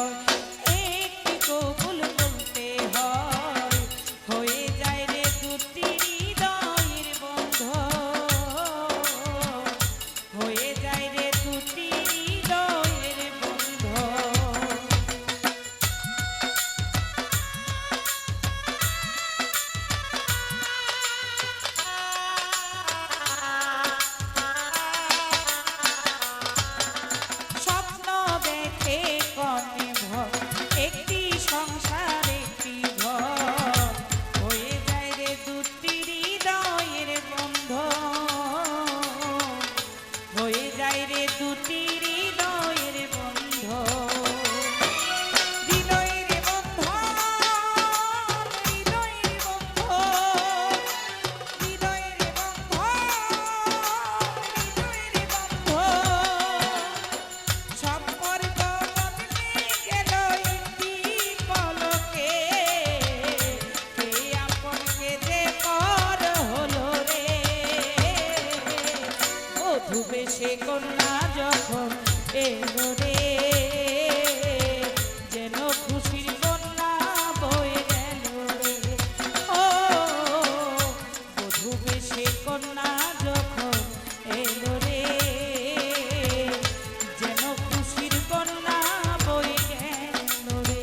হয়, একটি কবুল বলতে হয়, হয়ে যায় রে দুটি হৃদয়ের বন্ধন, হয়ে যায় রে দুটি হৃদয়ের বন্ধন। স্বপ্ন দেখে কনে ভর, একটি সংসার একটি ঘর, হয়ে যায় রে দুটি হৃদয়ের বন্ধন, হয়ে যায় রে দুটি হৃদয়ের বন্ধন। হৃদয়ের বন্ধন, হৃদয়ের বন্ধন, হৃদয়ের বন্ধন, হৃদয়ের বন্ধন। সম্পর্ক বদলে গেল একটি পলকে, কে আপন কে যে পর হলো রে। বধূ বেশে কন্যা যখন এলো রে, যেন খুশির বন্যা বয়ে গেল রে। ও বধূ বেশে কন্যা যখন এলো রে, যেন খুশির বন্যা বয়ে গেল রে।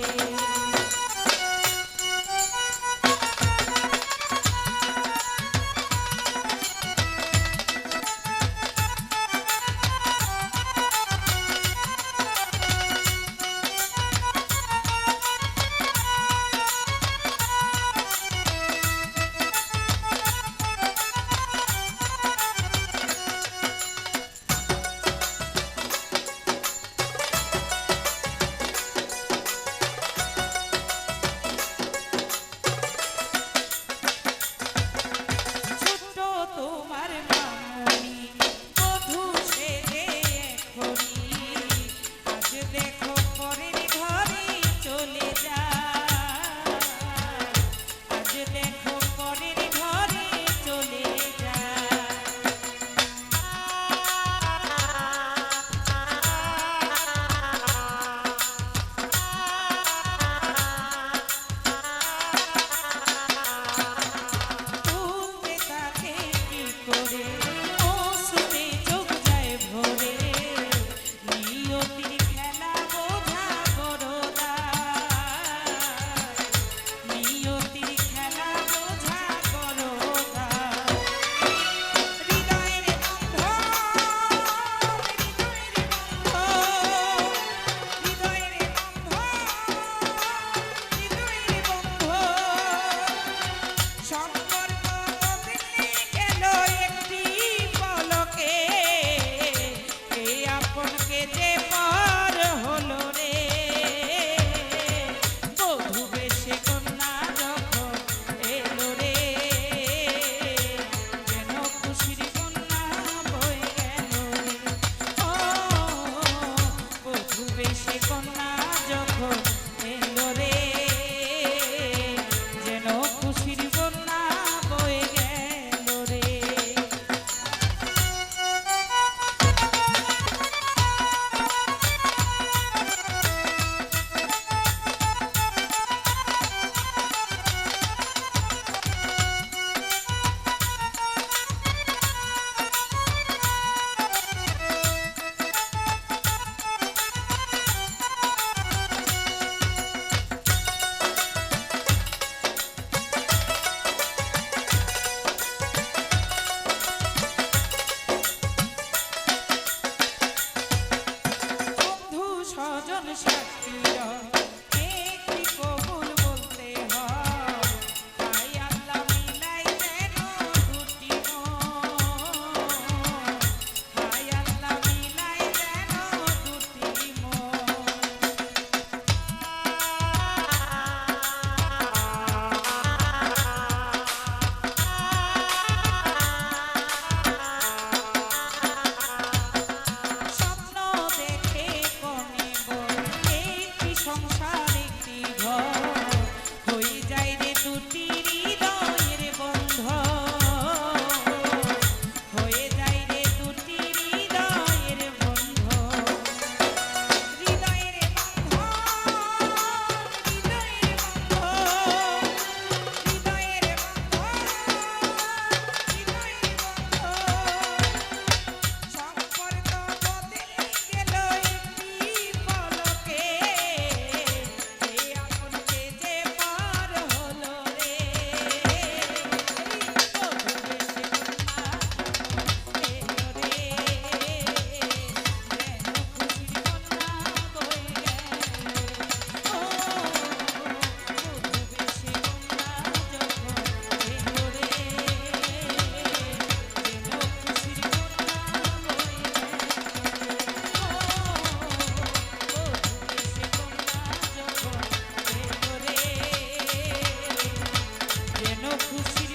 খুশি